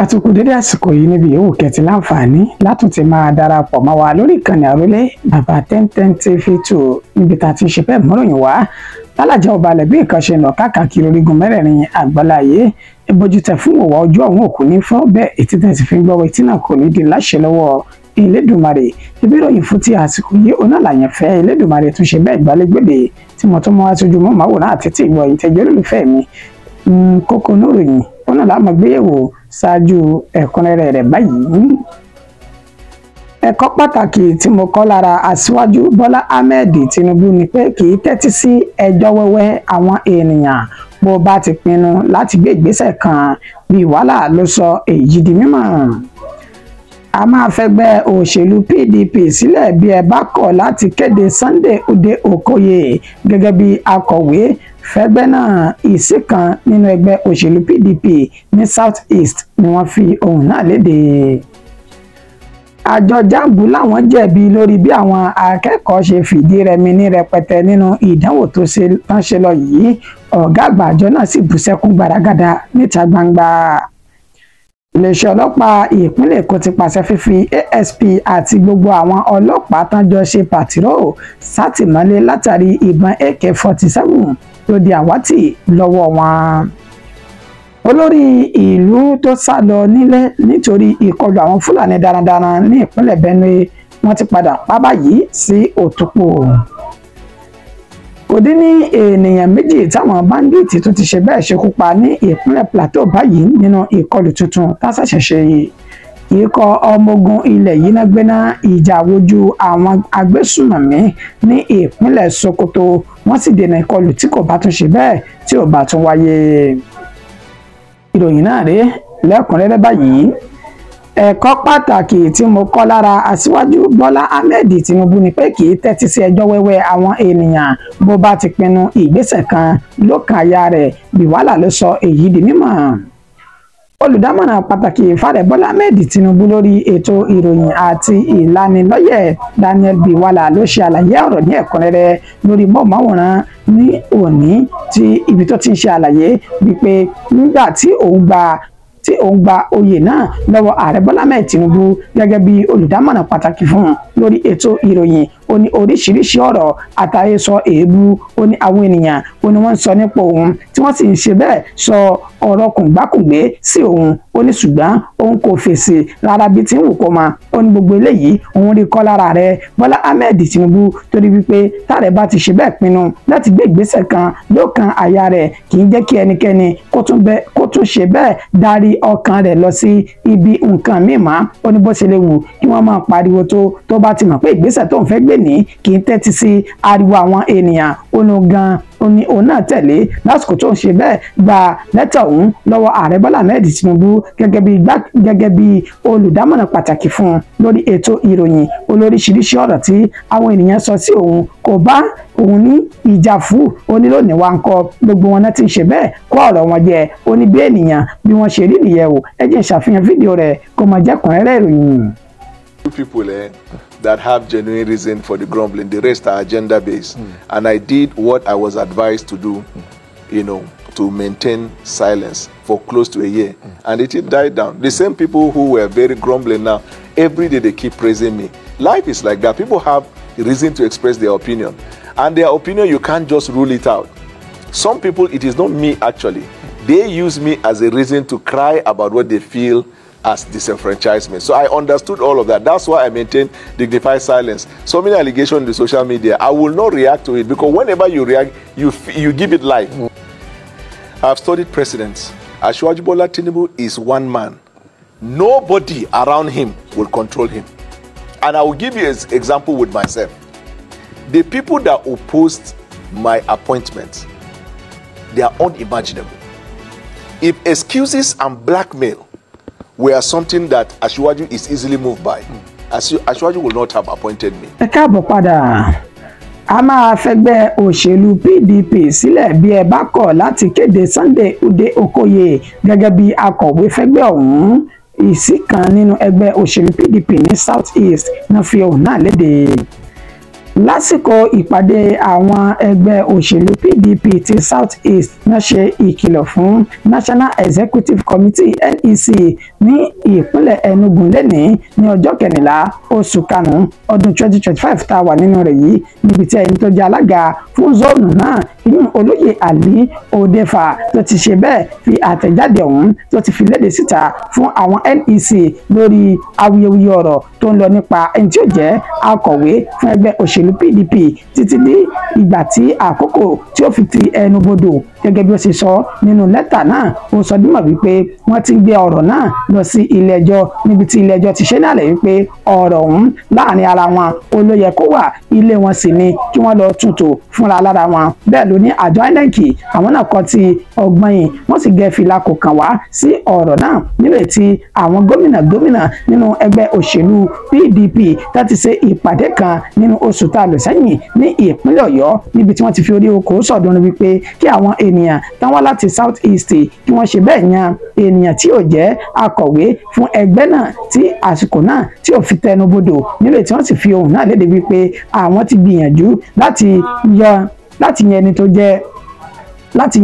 àtùkù dédé àsìkò yìí níbi yòówù kẹtì láǹfààní látún ti máa darapọ̀ mọ́ wa lórí ìkànnì àrólé bàbá 1010 TV2 níbi tá a ti ṣe bẹ́ẹ̀ mọ́ròyìn wá lálàjá ọbalẹ̀ bí nǹkan ṣe lọ káàkiri orígun mẹ́rẹ̀ẹ̀rin àgbáláyé ìbójútẹ̀ fún òwò ọjọ́ àwọn òkú ní fọ́ bẹ́ẹ̀ ètí tẹ̀sí fi ń gbọ́wọ́ etí náà kò ní di láṣẹ lọ́wọ́ Elédùmarè ibi ìròyìn fún ti àsìkò yìí onáàlàyàn fẹ́ Elédùmarè tún ṣe bẹ́ẹ̀ gbálégbèdè tí mo tún mọ́ wá sójú mọ́ màwòrán àti tí ìgbọ̀ ìtẹ́jọ́ olólùfẹ́ mi kókó nóròyìn ọ̀nà làmọ̀ gbéyẹ̀wò ṣáájú ẹ̀kúnrẹ́rẹ́ rẹ̀ báyìí. ẹ̀kọ́ pàtàkì tí mo kọ́ lára Aṣíwájú Bọ́lá Ahmed Tinubu ni pé kì í tẹ́tí sí ẹjọ́ wẹ́wẹ́ àwọn ènìyàn bó bá ti pinnu láti gbé ìgbésẹ̀ kan bí wàhálà ló sọ èyí di mímọ̀. a máa fẹ́gbẹ́ òṣèlú PDP sílẹ̀ bí ẹ bá kọ̀ láti kéde Sunday Ode Okoye gẹ́gẹ́ bí akọ̀wé fẹ́gbẹ́ náà ìsí kan nínú ẹgbẹ́ òṣèlú PDP ní South East ni wọ́n fi ohun náà léde. àjọ jambu làwọn jẹ̀bi lórí bí àwọn akẹ́kọ̀ọ́ ṣe fìdí rẹmi ní rẹpẹtẹ nínú ìdánwò tó tán ṣe lọ yìí ọ̀gá àgbà àjọ náà sì bú sẹ́kún gbaragada níta gbangba. iléeṣẹ́ ọlọ́pàá ìpínlẹ̀ Èkó ti pàṣẹ fífi ASP àti gbogbo àwọn ọlọ́pàá tán jọ ṣe pàtírò sátìmọ́lé látàrí ìbọn AK-47 tó di àwátì lọ́wọ́ wọn. olórí ìlú tó sá lọ nílé nítorí ìkọlù àwọn Fúlàní darandaran ní ìpínlẹ̀ Benue wọ́n ti padà pa báyìí sí Òtúpó. kò dín ní ènìyàn méjì táwọn báńdíìtì tó ti ṣe bẹ́ẹ̀ ṣekú pa ní ìpínlẹ̀ Plateau báyìí nínú ìkọlù tuntun tásẹ̀ṣẹ̀ ṣe ikọ̀ ọmọ ogun ilẹ̀ yìí náà gbéná ìjà wojú àwọn agbésùmọ̀mí ní ìpínlẹ̀ Sokoto wọ́n sì dènà ìkọlù tí kò bá tún ṣe bẹ́ẹ̀ tí ò bá tún wáyé. ìròyìn náà rèé lẹ́kùnrẹ́rẹ́ báyìí. ẹ̀kọ́ pàtàkì tí mo kọ́ lára Aṣíwájú Bọ́lá Ahmed Tinubu ni pé kì í tẹ́tí sí ẹjọ́ wẹ́wẹ́ àwọn ènìyàn bó bá ti pinnu ìgbésẹ̀ kan lọ́kàn àyà rẹ̀ bí wàhálà ló sọ èyí di mímọ̀. olùdámọ̀ràn pàtàkì fààrẹ Bọ́lá Ahmed Tinubu lórí ètò ìròyìn àti ìlanilọ́yẹ̀ Daniel Bwala ló ṣe àlàyé ọ̀rọ̀ ní ẹ̀kúnrẹ́rẹ́ lórí mọ́ọ̀máwòrán ní òní tí ibi tó ti ń ṣe àlàyé wípé nígbà tí òun gba oyè náà lọ́wọ́ ààrẹ Bọ́lá Ahmed Tinubu gẹ́gẹ́ bí olùdámọ̀ràn pàtàkì fún un lórí ètò ìròyìn ó ní oríṣiríṣi ọ̀rọ̀ àtàhesọ èébú ó ní àwọn ènìyàn ó ní wọ́n ń sọ nípa òun tí wọ́n sì ń ṣe bẹ́ẹ̀ sọ ọ̀rọ̀ kùngbákùngbé sí òun ó ní ṣùgbọ́n òun kò fèsì rárá bí tí ń wù kó máa ó ní gbogbo eléyìí òun rí kọ́ lára rẹ̀ Bọ́lá Ahmed Tinubu torí wípé táàrẹ̀ bá ti ṣe bẹ́ẹ̀ pinnu láti gbé ìgbésẹ̀ kan lọ́kàn àyà rẹ̀ kì í jẹ́ kí ẹnikẹ́ni kó tún ṣe bẹ́ẹ̀ darí ọkàn rẹ̀ lọ sí ibi nǹkan míì mọ́ ó ní bó ṣe lè wù kí wọ́n máa pariwo tó bá ti mọ̀ pé ìgbésẹ̀ tó ń fẹ́ gbé ní kì í tẹ́tí sí ariwo àwọn ènìyàn ó ní gan ní òun náà tẹ̀lé lásìkò tó ń ṣe bẹ́ẹ̀ gba lẹ́tà òun lọ́wọ́ ààrẹ Bọ́lá Ahmed Tinubu gẹ́gẹ́ bí olùdámọ̀ràn pàtàkì fún un lórí ètò ìròyìn olóríṣiríṣi ọ̀rọ̀ tí àwọn ènìyàn sọ sí òun kò bá òun ní ìjà fún onílòní wa ń kọ gbogbo wọn náà ti ń ṣe bẹ́ẹ̀ kó ọ̀rọ̀ wọn jẹ ó ní bí ènìyàn bí wọ́n ṣe rí nìyẹn o ẹ jẹ́ ìṣàfihàn fídíò rẹ̀ kó máa jẹ́ kúnrẹ́rẹ́ ìròyìn. People that have genuine reason for the grumbling, the rest are agenda based. And I did what I was advised to do, to maintain silence for close to a year. And it died down. The same people who were very grumbling now, every day they keep praising me. Life is like that. People have reason to express their opinion. And their opinion, you can't just rule it out. Some people, it is not me actually. They use me as a reason to cry about what they feel as disenfranchisement. So I understood all of that. That's why I maintain dignified silence. So many allegations in the social media, I will not react to it because whenever you react, you give it life. I've studied presidents. Aṣíwájú Bọ́lá Tinubu is one man. Nobody around him will control him. And I will give you an example with myself. The people that opposed my appointment, they are unimaginable. If excuses and blackmail were something that Aṣíwájú is easily moved by, Aṣíwájú will not have appointed me. ẹ káàbọ̀ padà a máa fẹ́gbẹ́ òṣèlú PDP sílẹ̀ bí ẹ bá kọ̀ láti kéde Sunday Ode Okoye gẹ́gẹ́ bí akọ̀wé fẹ́gbẹ́ ọ̀hún ìsí kan nínú ẹgbẹ́ òṣèlú PDP ní South East náà fi ohùn náà léde. lásìkò ìpàdé àwọn ẹgbẹ́ òṣèlú PDP ti South East náà ṣe ìkìlọ̀ fún National Executive Committee NEC ní ìpínlẹ̀ Enugu lẹ́nìí ní ọjọ́ 14 oṣù karùn-ún ọdún 2025 tá a wà nínú rẹ̀ yìí, níbi tí ẹni tó jẹ́ alága fún zóònù náà ìyún olóyè Ali Odefa tó ti ṣe bẹ́ẹ̀ fi àtẹ̀jáde ọ̀hún tó ti fi léde síta fún àwọn NEC lórí awuyewuye ọ̀rọ̀ tó ń lọ nípa ẹni tí ó jẹ́ akọ̀wé fún ẹgbẹ́ òṣèlú PDP títí di ìgbà tí àkókò tí ó fi ti ẹnu bodò. Gẹ́gẹ́ bí ó ṣe sọ nínú lẹ́tà náà, ó sọ dímọ̀ wípé wọ́n ti gbé ọ̀rọ̀ náà lọ sí ilé ẹjọ́, níbi tí ilé ẹjọ́ ti ṣe nálẹ̀ wípé ọ̀rọ̀ ọ̀hún láàrin ara wọn ó ló yẹ kó wà, ilé wọn sì ni kí wọ́n lọ túntò fúnra lára wọn. Bẹ́ẹ̀ ló ní àjọ INEC àwọn náà kọ́ ti ọgbọ́n yìí, wọ́n sì gẹ́ fìlà kò kàn wá sí ọ̀rọ̀ náà nírètí àwọn gómìnà nínú ẹgbẹ́ òṣèlú PDP láti ṣe ìpàdé kan nínú oṣù tá a lò sẹ́yìn ní ìpínlẹ̀ Ọ̀yọ́, níbi tí wọ́n ti fi orí oko sọ̀dún wípé kí àwọn ènìyàn tán wá láti South East kí wọ́n ṣe bẹ́ẹ̀ yan ènìyàn tí ò jẹ́ akọ̀wé fún ẹgbẹ́ náà tí àsìkò náà tí ò fi tẹnu bodò, nírètí wọ́n sì fi ohùn náà léde wípé àwọn ti gbìyànjú láti yan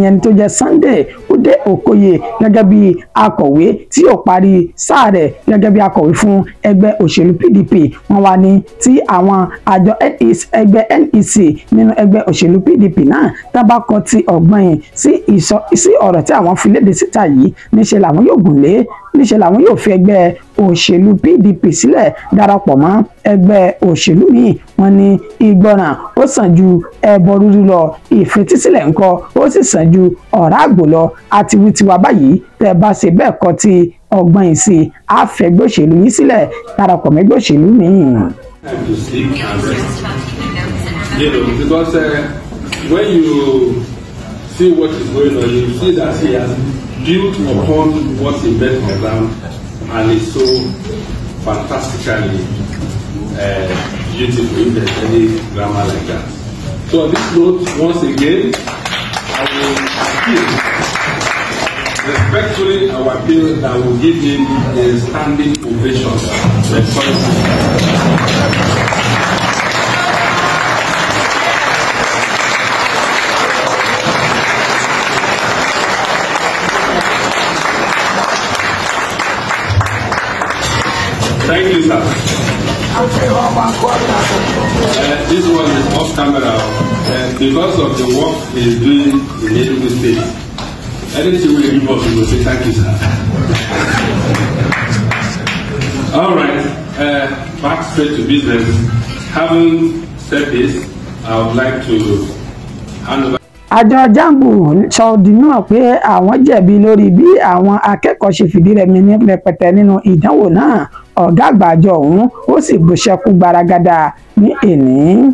ẹni tó jẹ́ Sunday Ude Okoye gẹ́gẹ́ bí akọ̀wé tí yóò parí sáà rẹ̀ gẹ́gẹ́ bí akọ̀wé fún ẹgbẹ́ òṣèlú PDP. wọ́n wá ní tí àwọn àjọ ẹgbẹ́ NEC nínú ẹgbẹ́ òṣèlú PDP náà tábà kọ ti ọ̀gbọ́n yìí sí ọ̀rọ̀ tí àwọn fi léde síta yìí, níṣẹ́ làwọn yóò gùn lé, níṣẹ́ làwọn yóò fi ẹgbẹ́ òṣèlú PDP sílẹ̀ darapọ̀ mọ́ ẹgbẹ́ òṣèlú míì. wọ́n ní ìgbọràn ó sàn ju ẹbọ rúrú lọ, ìfetísílẹ̀ ńkọ́ ó sì sàn ju ọ̀rá àgbò lọ. àti wí tiwa báyìí tẹ́ bá ṣe bẹ́ẹ̀ kọ́ ti ọgbọ́n yìí sí àfẹ́gbẹ́ òṣèlú yìí sílẹ̀ darapọ̀ mẹ́gbẹ́ òṣèlú míì. Because when you see what is going on, you see that he has built upon what he bet on ground, and it's so fantastically beautiful if there's any grammar like that. So on this note, once again, I will appeal, respectfully, I will appeal that I will give him a standing ovation. Thank you, sir. This one is off camera because of the work he is doing in Enugu State. Anything we give us, we will say thank you, sir. All right, back straight to business. Having said this, I would like to hand over. Àjọ Jambu sọ di mímọ̀ pé àwọn jẹ̀bi lórí bí àwọn akẹ́kọ̀ọ́ ṣe fìdírẹmi ní rẹpẹtẹ nínú ìdánwò náà. Ọ̀gá àgbà àjọ ọ̀hún ó sì bùṣẹ́kù gbaragada ní èní.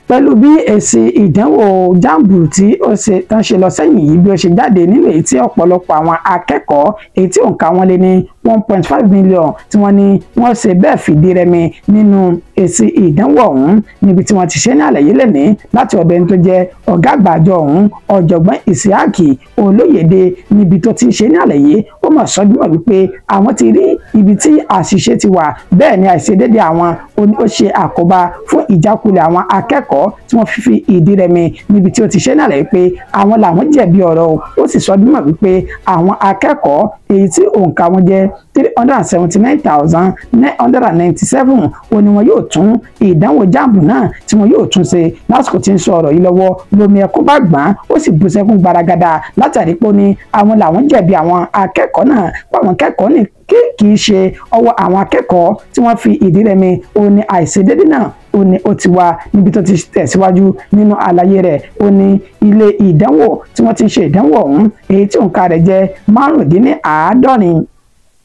Pẹ̀lú bí èsì ìdánwò Jambu tí ó ṣe tán ṣe lọ sẹ́yìn yìí bí ó ṣe jáde nílé èyí tí ọ̀pọ̀lọpọ̀ àwọn akẹ́kọ̀ọ́ èyí tí òǹkà wọn lé ní 1.5 million tí wọ́n ní wọ́n ṣe bẹ́ẹ̀ fìdírẹmi nínú èsì ìdánwò ọ̀hún, níbi tí wọ́n ti ṣe ní àlàyé lẹ́ni láti ọ̀dọ̀ ẹni tó jẹ́ ọ̀gá àgbà àjọ ọ̀hún ọ̀jọ̀gbọ́n Isiaki Olóyèdè, níbi tó ti ṣe ní àlàyé ó mọ̀ sọ́júmọ̀ wípé àwọn ti rí ibi tí àṣìṣe ti wà, bẹ́ẹ̀ ni àìṣedédé àwọn ó ṣe àkóbá fún ìjákulẹ̀ àwọn akẹ́kọ̀ọ́ tí wọ́n fi ìdírẹmi, níbi tí ó ti ṣe ní àlàyé pé àwọn làwọn jẹ̀bi ọ̀rọ̀ ó sì sọ́júmọ̀ wípé àwọn akẹ́kọ̀ọ́ èyí tí òǹkà wọn jẹ́ 379,997 ó ní wọn yóò tún ìdánwò Jambu náà tí wọn yóò tún ṣe. Lásìkò tí ń sọ ọ̀rọ̀ yìí lọ́wọ́ lomi ẹkún bá gbọ́n ó sì bú sẹ́kún gbaragada látàrí pé ó ní àwọn làwọn jẹ̀bi àwọn akẹ́kọ̀ọ́ náà, pàwọn akẹ́kọ̀ọ́ ní kì í ṣe ọwọ́ àwọn akẹ́kọ̀ọ́ tí wọ́n fi ìdírẹmi, ó ní àìṣedédé náà ó ní ó ti wà. Níbi tó ti tẹ̀síwájú nínú àlàyé rẹ̀ ó ní ilé ìdánwò tí wọ́n ti ń ṣe ìdánwò ọ̀hún èyí tí òǹkà rẹ̀ jẹ́ 75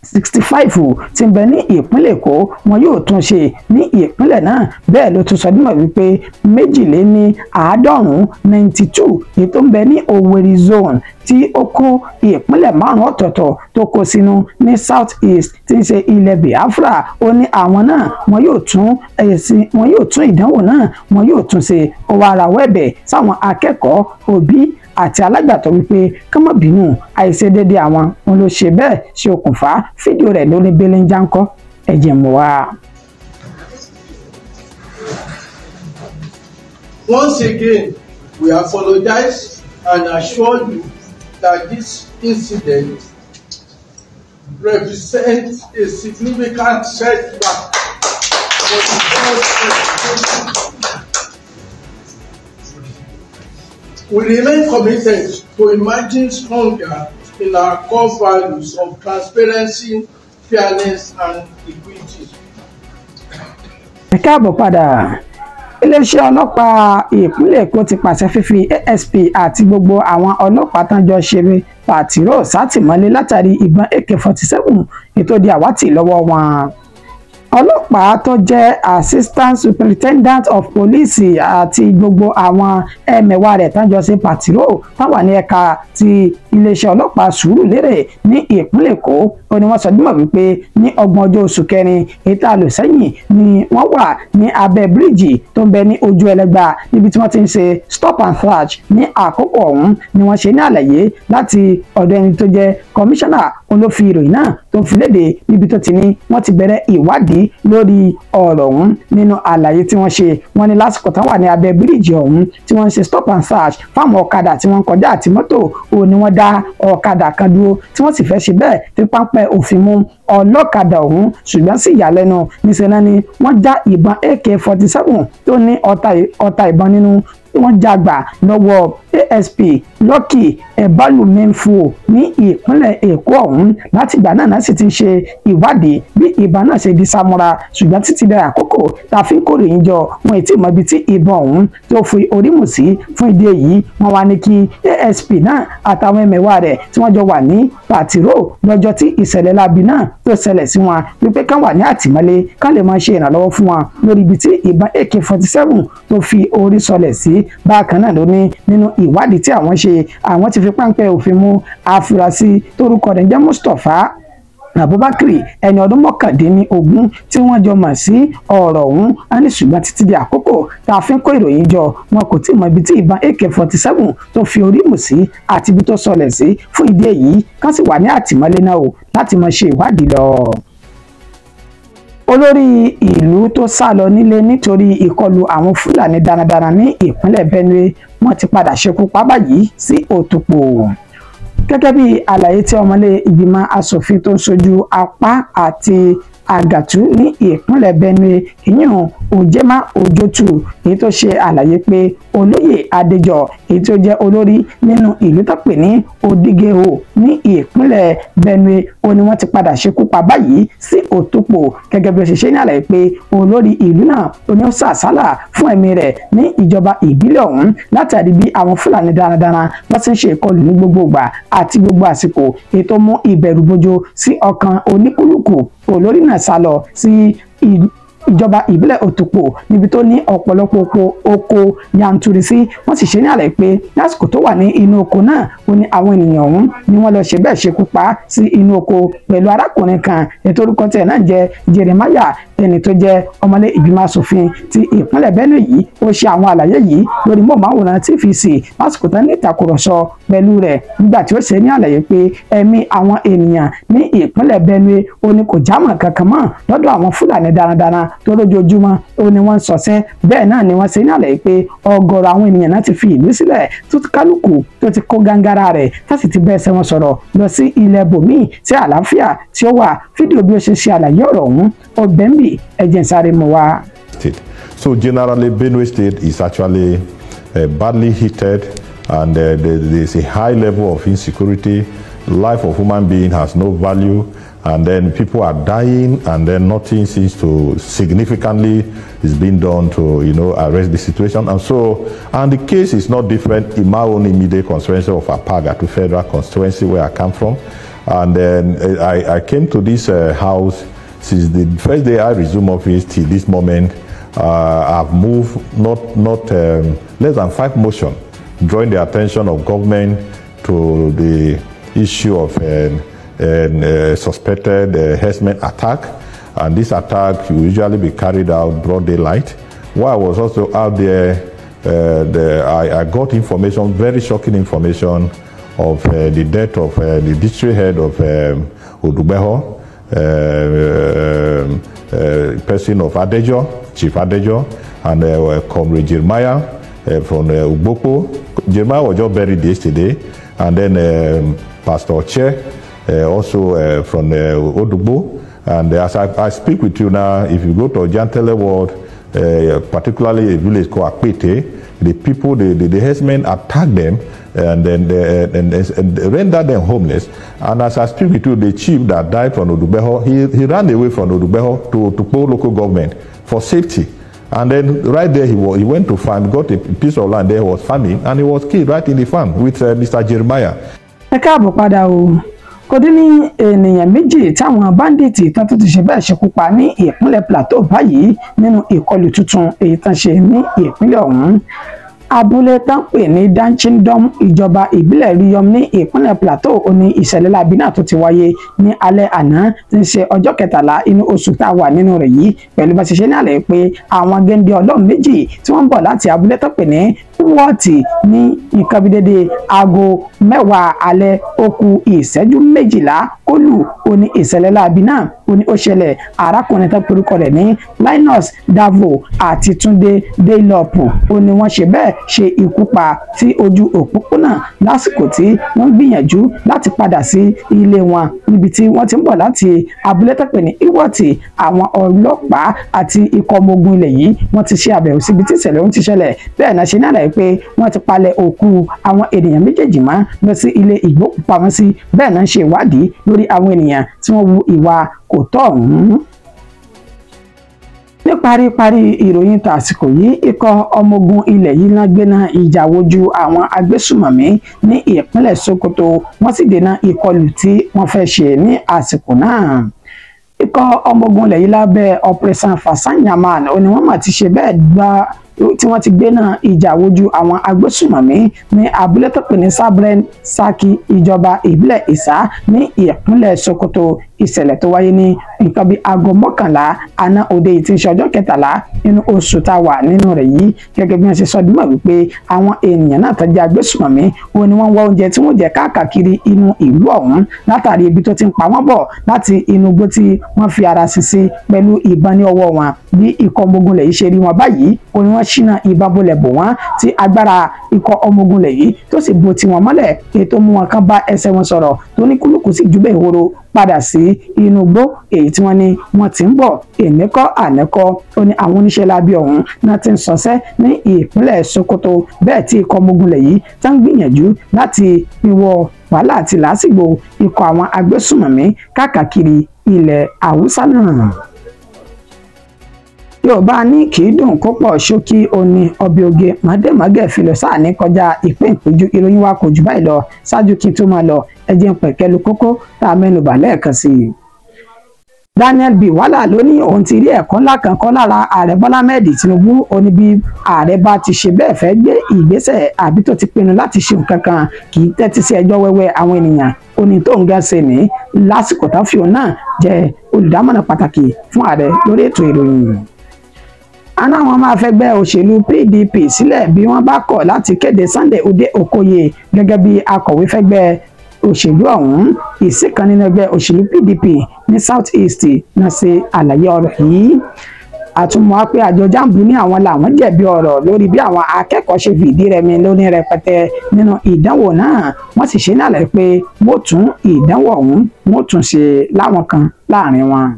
65 tí ń bẹ ní ìpínlẹ̀ Èkó wọn yóò tún ṣe ní ìpínlẹ̀ náà. Bẹ́ẹ̀ ló tún sọ dímọ̀ wípé 92 èyí tó ń bẹ ní Owerri zone tí ó kó ìpínlẹ̀ 5 ọ̀tọ̀ọ̀tọ̀ tó kó sínú ní South East tí ń ṣe ilẹ̀ Biafra, ó ní àwọn náà wọn yóò tún ìdánwò náà wọn yóò tún ṣe. ó wá rawọ́ ẹ̀bẹ̀ sáwọn akẹ́kọ̀ọ́, òbí àti alágbàtọ́ wípé kán má bínú àìṣedédé àwọn wọn ló ṣe bẹ́ẹ̀ ṣe okùnfà fídíò rẹ̀ lórí belenja ńkọ́ ẹ̀jẹ̀ mọ́ wa. Once again, we apologize and assure you that this incident represents a significant setback for the first. We remain committed to emerging stronger in our core values of transparency, fairness, and equity. Ẹ káàbọ̀ padà. Iléeṣẹ́ ọlọ́pàá ìpínlẹ̀ Èkó ti pàṣẹ fífi ASP àti gbogbo àwọn ọlọ́pàá tán jọ ṣe pàtírò sátìmọ́lé látàrí ìbọn AK-47 ètò di àwátì lọ́wọ́ wọn. Ọlọ́pàá tó jẹ́ Assistant Superintendent of Police àti gbogbo àwọn ẹ̀mẹ̀wà rẹ̀ tán jọ ṣe pàtírò tán wà ní ẹ̀ka ti iléeṣẹ́ ọlọ́pàá Sùúrùlérè ní ìpínlẹ̀ Èkó ó ní wọ́n sọ dímọ̀ wípé ní 30 oṣù kẹrin ètò àlòsẹ́yìn ni wọ́n wà ní abẹ́ bíríìjì tó ń bẹ ní ojú ẹlẹ́gbà níbi tí wọ́n ti ń ṣe stop and search ní àkókò ọ̀hún ni wọ́n ṣe ní àlàyé láti ọ̀dọ̀ ẹni tó jẹ́ kọmíṣánná olófin ìròyìn náà tó ń fi léde níbi tó ti ní wọ́n ti bẹ̀rẹ̀ ìwádìí lórí ọ̀rọ̀ ọ̀hún nínú àlàyé tí wọ́n ṣe wọ́n ní lásìkò tán wà ní abẹ́ bíríìjì ọ̀hún tí wọ́n ń ṣe stop and search fáwọn ọ̀kadà tí wọ́n ń kọjá àti mọ́tò òun ni wọ́n dá ọ̀kadà kan dúró tí wọ́n sì fẹ́ ṣe bẹ́ẹ̀ tí páńpẹ́ òfin mú ọlọ́kadà ọ̀hún ṣùgbọ́n sí ìyàlẹ́nu níṣẹ́ náà ni wọ́n já ìbọn AK-47 tó ní ọta ìbọn nínú wọ́n jágbà lọ́wọ́ ASP Lucky Ebalumemfo ní ìpínlẹ̀ Èkó ọ̀hún láti ìgbà náà sì ti ṣe ìwádìí bí ìbọn náà ṣe di sámúra ṣùgbọ́n títí bẹ̀rẹ̀ àkókò tá a fi ń kórè yín jọ wọn ì tí mọ ibi tí ìbọn ọ̀hún tó fi orí mù sí fún ìdí èyí wọ́n wá ní kí ASP náà àtàwọn ẹ̀mẹ̀wà rẹ̀ tí wọ́n jọ wà ní pàtírò lọ́jọ́ tí ìṣẹ̀lẹ̀ láabi náà tó ṣẹlẹ̀ sí wọn wípé ká wà ní àtìmọ́lé ká lè máa ṣe ìrànlọ́wọ́ fún wọn lórí ibi tí ìbọn AK-47 tó fi orí sọlẹ̀ sí bákan náà ló ní nínú ìwádìí tí àwọn ṣe àwọn ti fi páńpẹ́ òfin mú afurasí tórúkọ rẹ̀ jẹ́ Mustapha Abubakar ẹni ọdún 19 tí wọ́n jọ mọ̀ sí ọ̀rọ̀ ọ̀hún á ní ṣùgbọ́n títí di àkókò tá a fi ń kó ìròyìn jọ wọn kò tí ì mọ ibi tí ìbọn AK-47 tó fi orí mù sí àti ibi tó sọlẹ̀ sí fún ìdí èyí kán sì wà ní àtìmọ́lé náà o láti máa ṣe ìwádìí lọ. Olórí ìlú tó sá lọ nílé nítorí ìkọlù àwọn Fúlàní darandaran ní ìpínlẹ̀ Benue wọ́n ti padà ṣekú pa báyìí sí Òtùpò. Gẹ́gẹ́ bí àlàyé tí ọmọlé ìgbìmọ̀ asòfin tó ń ṣojú apá àti Àgàtú ní ìpínlẹ̀ Benue ìyẹn Ojema Ojotu èyí tó ṣe àlàyé pé olóyè Adéjọ èyí tó jẹ́ olórí nínú ìlú tó pè ní Odigeho ní ìpínlẹ̀ Benue ó ní wọ́n ti padà ṣekú pa báyìí sí Òtùpò gẹ́gẹ́ bí ó ṣe ṣe ní àlàyé pé olórí ìlú náà ó ní ó sàsálà fún ẹ̀mí rẹ̀ ní ìjọba ìbílẹ̀ ọ̀hún látàrí bí àwọn Fúlàní darandaran wọ́n ti ń ṣe ìkọlù ní gbogbo ìgbà àti gbogbo àsìkò èyí tó mú ìbẹ̀rùbojo sí ọkàn oníkúlùkù olórí náà sá lọ sí ìjọba ìbílẹ̀ Òtùpò níbi tó ní ọ̀pọ̀lọpọ̀ oko yanturu sí wọ́n sì ṣe ní àlàyé pé lásìkò tó wà ní inú oko náà ó ní àwọn ènìyàn ọ̀hún ni wọ́n lọ ṣe bẹ́ẹ̀ ṣekú pa sí inú oko pẹ̀lú arákùnrin kan ètò orúkọ tẹ̀ náà jẹ́ Jeremiah ẹni tó jẹ́ ọmọlé ìgbìmọ̀ asòfin ti ìpínlẹ̀ Benue yìí ó ṣe àwọn àlàyé yìí lórí mọ̀máwòrán TVC lásìkò tán ní ìtàkùrọ̀sọ pẹ̀lú rẹ̀ nígbà tí ó ṣe ní àlàyé pé ẹ̀mí àwọn ènìyàn ní ìpínlẹ̀ Benue ó ní kò jámọ́ kankan mọ́ lọ́dọ̀ àwọn Fúlàní darandaran tó lójoojúmọ́ ó ní wọ́n ń ṣọṣẹ́ bẹ́ẹ̀ náà ni wọ́n ṣe ní àlàyé pé ọ̀gọ̀rọ̀ àwọn ènìyàn náà ti fi ìlú sílẹ̀ tó ti kálukú tó ti kó gangara rẹ̀ tá sì ti bẹ́ẹ̀ ṣe wọn sọ̀rọ̀ lọ sí ilẹ̀ bòmíì tí àlàáfíà tí ó wà fídíò bí ó ṣe ṣe àlàyé ọ̀rọ̀ ọ̀hún ọ̀bẹ̀ǹbì ẹ̀jẹ̀ sáré mọ́ wa. So generally Benue State is actually badly heated and there's a high level of insecurity. Life of human being has no value. And then people are dying, and then nothing seems to significantly is being done to, arrest the situation. And the case is not different in my own immediate constituency of Apaga to federal constituency where I come from. And then I came to this house since the first day I resumed office till this moment. I've moved not less than 5 motions, drawing the attention of government to the issue of suspected herdsmen attack, and this attack will usually be carried out broad daylight. While I was also out there, I got information, very shocking information, of the death of the district head of Odubeho, person of Adejo, Chief Adejo, and Comrade Jeremiah, from Ugboko. Jeremiah was just buried yesterday, and then Pastor Che, also from Odugbo. And as I speak with you now, if you go to Jantele Ward, particularly a village called Akpete, the people, the herdsmen attack them and then and render them homeless. And as I speak with you, the chief that died from Odugbeho, he ran away from Odugbeho to Tukpo local government for safety. And then right there he went to farm, got a piece of land there, was farming, and he was killed right in the farm with Mr. Jeremiah. Kò dín ní ènìyàn méjì táwọn báńdíìtì tán tó ti ṣe bẹ́ẹ̀ ṣekú pa ní ìpínlẹ̀ Plateau báyìí nínú ìkọlù tuntun èyí tán ṣe ní ìpínlẹ̀ ọ̀hún. Abúlé tán pè ní Danchindom ìjọba ìbílẹ̀ Riyom ní ìpínlẹ̀ Plateau ó ní ìṣẹ̀lẹ̀ láabi náà tó ti wáyé ní alẹ́ àná tí ń ṣe ọjọ́ 13 inú oṣù tá a wà nínú rẹ̀ yìí pẹ̀lú bá ṣe ṣe ní àlẹ́ pé àwọn géńdé ọlọ́run méjì tí wọ́n ń bọ̀ láti abúlé tán pè ní wọ́ọ̀tì ní nǹkan bí dédé aago 10 alẹ́ ó kù ìṣẹ́jú 12 kó lù ó ní ìṣẹ̀lẹ̀ láabi náà ó ní ó ṣẹlẹ̀ arákùnrin tán porúkọ rẹ̀ ní Linus Davo àti Túndé Daylopu ó ní wọ́n ṣe bẹ́ẹ̀ ṣe ikú pa sí ojú òpópónà lásìkò tí wọ́n gbìyànjú láti padà sí ilé wọn níbi tí wọ́n ti ń bọ̀ láti abúlé tó pè ní Iwọ̀tì. Àwọn ọlọ́pàá àti ikọ̀ ọmọ ogun ilẹ̀ yìí wọ́n ti ṣe àbẹ̀wò síbi tí ìṣẹ̀lẹ̀ ohun ti ṣẹlẹ̀ bẹ́ẹ̀ náà ṣe ní àlàyé pé wọ́n ti palẹ̀ òkú àwọn ènìyàn méjèèjì mọ́ lọ sí ilé ìgbókùpamọ́sí bẹ́ẹ̀ náà ṣe ìwádìí lórí àwọn ènìyàn tí wọ́n wu ìwà kò tọ́ ọ̀hún. Ní paríparí ìròyìn tàsìkò yìí, ikọ̀ ọmọ ogun ilẹ̀ yìí náà gbéná ìjà wojú àwọn agbésùmọ̀mí ní ìpínlẹ̀ Sokoto, wọ́n sì dènà ìkọlù tí wọ́n fẹ́ ṣe ní àsìkò náà. Ikọ̀ ọmọ ogun ilẹ̀ yìí lábẹ́ Operation Fasanyaman ó ní wọ́n mà ti ṣe bẹ́ẹ̀ gbá tí wọ́n ti gbéná ìjà wojú àwọn agbésùmọ̀mí ní abúlé tó pè ní Sabren Saki ìjọba ìbílẹ̀ Ìsá ní ìpínlẹ̀ Sokoto. Ìṣẹ̀lẹ̀ tó wáyé ní nǹkan bí aago 11 àná òde yìí tí ń ṣe ọjọ́ 13 nínú oṣù tá a wà nínú rẹ̀ yìí gẹ́gẹ́ bí wọ́n ṣe sọ dímọ̀ wípé àwọn ènìyàn náà tó jẹ́ agbésùmọ̀mí ó ní wọ́n wá oúnjẹ tí wọ́n jẹ káàkiri inú ìlú ọ̀hún látàrí ibi tó ti ń pa wọ́n bọ̀ láti inú igbó tí wọ́n fi ara sisi pẹ̀lú ìbọn ní ọwọ́ wọn. Bí ikọ̀ ọmọ ogun lẹ̀ yìí ṣe rí wọn báyìí ó ní wọ́n ṣínà ìbọn bolẹ̀ bò wọ́n tí agbára ikọ̀ ọmọ ogun lẹ̀ yìí tó sì bo tiwọn mọ́lẹ̀ èyí tó mú wọn kán bá ẹsẹ̀ wọn sọ̀rọ̀ tó ní kúlùkù sì júbẹ̀ ìhòòrò padà sí inú igbó èyí tí wọ́n ní wọ́n ti ń bọ̀ ènìkọ́ ànẹ́kọ́. Ó ní àwọn oníṣẹ́ lábí ọ̀hún náà ti ń ṣọṣẹ́ ní ìpínlẹ̀ Sokoto bẹ́ẹ̀ tí ikọ̀ ọmọ ogun lẹ̀ yìí tá ń gbìyànjú láti wíwọ́ wàhálà àti làásìgbò ikọ̀ àwọn agbésùmọ̀mí káàkiri ilẹ̀ Haúsá náà. Yorùbá ní kì í dùn kó pọ̀ ṣókí òní ọbẹ̀ oge màdèmágẹ̀ filọ̀ sáà ní kọjá ìpín ìpéjú ìròyìn wa kò jù báyìí lọ. Ṣáájú kí n tó máa lọ ẹ jẹ́ n pẹ̀kẹ́lu kókó tá a mẹ́nubà lẹ́ẹ̀kan sí i. Daniel Bwala ló ní òun ti rí ẹ̀kọ́ ńlá kan kọ́ lára ààrẹ Bọ́lá Ahmed Tinubu. Ó ní bí ààrẹ bá ti ṣe bẹ́ẹ̀ fẹ́ gbé ìgbésẹ̀ àbí tó ti pinnu láti ṣe nǹkan kan kì í tẹ́tí sí ẹjọ́ wẹ́wẹ́ àwọn ènìyàn. Ó ní tó ń gán ṣe ní lásìkò tán fi òun náà jẹ́ olùdámọ̀ràn pàtàkì fún ààrẹ lórí ètò ìròyìn. Àná àwọn máa fẹ́ gbé òṣèlú PDP sílẹ̀ bí wọ́n bá kọ̀ láti kéde Sunday Ode Okoye gẹ́gẹ́ bí akọ̀wé fẹ́gbẹ́ òṣèlú ọ̀hún. Ìsìnkan nínú ẹgbẹ́ òṣèlú PDP ní South East náà ṣe àlàyé ọ̀rọ̀ yìí. Àtúmọ̀ pé àjọ JAMB ní àwọn làwọn jẹ̀bi ọ̀rọ̀ lórí bí àwọn akẹ́kọ̀ọ́ ṣe fìdí rẹmi lóní rẹpẹtẹ nínú ìdánwò náà. Wọ́n sì ṣe nálẹ̀ pé wọ́n tún ìdánwò ọ̀hún wọ́n tún ṣe láwọn kan láàrin wọn.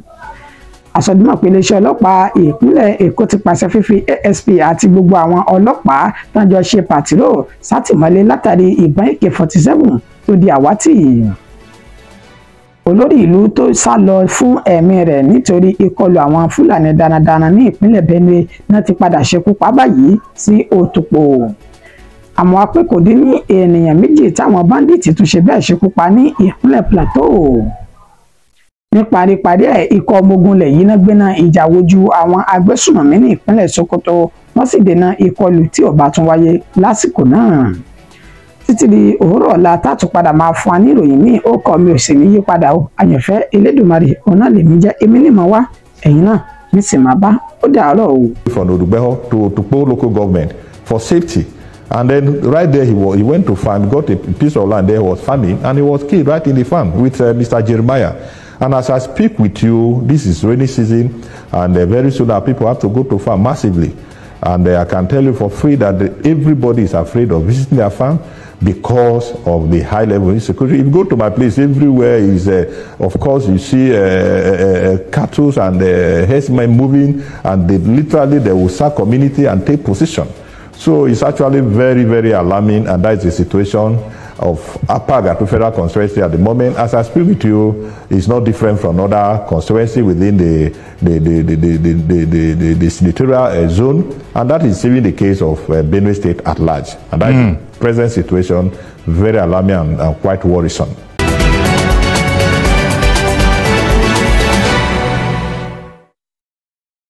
Àsọdúnmọ̀ pé iléeṣẹ́ ọlọ́pàá ìpínlẹ̀ Èkó ti pàṣẹ fífi ASP àti gbogbo àwọn ọlọ́pàá tán jọ ṣe pàtírò sátìmọ́lé látàrí ìbọn AK-47 tó di àwátì. Olórí ìlú tó sá lọ fún ẹ̀mí rẹ̀ nítorí ìkọlù àwọn Fúlàní darandaran ní ìpínlẹ̀ Benue náà ti padà ṣekú pa báyìí sí Òtòpò. Àmọ́ apé kò dín ní ènìyàn méjì táwọn báńdíìtì tún ṣe bẹ́ẹ̀ ṣekú pa ní ìpínlẹ̀ Plateau. Ní paríparí ẹ̀, ikọ̀ ọmọ ogun ilẹ̀ yìí náà gbéná ìjà wojú àwọn agbésùmọ̀mí ní ìpínlẹ̀ Sokoto, wọ́n sì dènà ìkọlù tí ó bá tún wáyé lásìkò náà. Títí di òwúrọ̀ ọ̀la tààtù padà máa fún wa ní ìròyìn míì. Ó kọ́ mi ò sì ní yípadà o. Àyànfẹ́ Elédùmarè òun náà lèmi jẹ́, èmi ní mọ̀ wá ẹ̀yin náà ní sì máa bá ó dàárọ̀ o. From Odugbeho to Tukpo local government for safety. And then right there he went to farm, got a piece of land there, was farming, and he was killed right in the farm with Mr. Jeremiah. And as I speak with you, this is rainy season, and very soon our people have to go to farm massively. And I can tell you for free that everybody is afraid of visiting their farm because of the high level of insecurity. If you go to my place, everywhere is, of course, you see cattle and herdsmen moving, and they will sack community and take position. So it's actually very, very alarming, and that is the situation of Upper Agatu Federal Constituency at the moment. As I speak with you, it's not different from other constituency within the senatorial zone, and that is even the case of Benue State at large. And that is the present situation, very alarming and quite worrisome.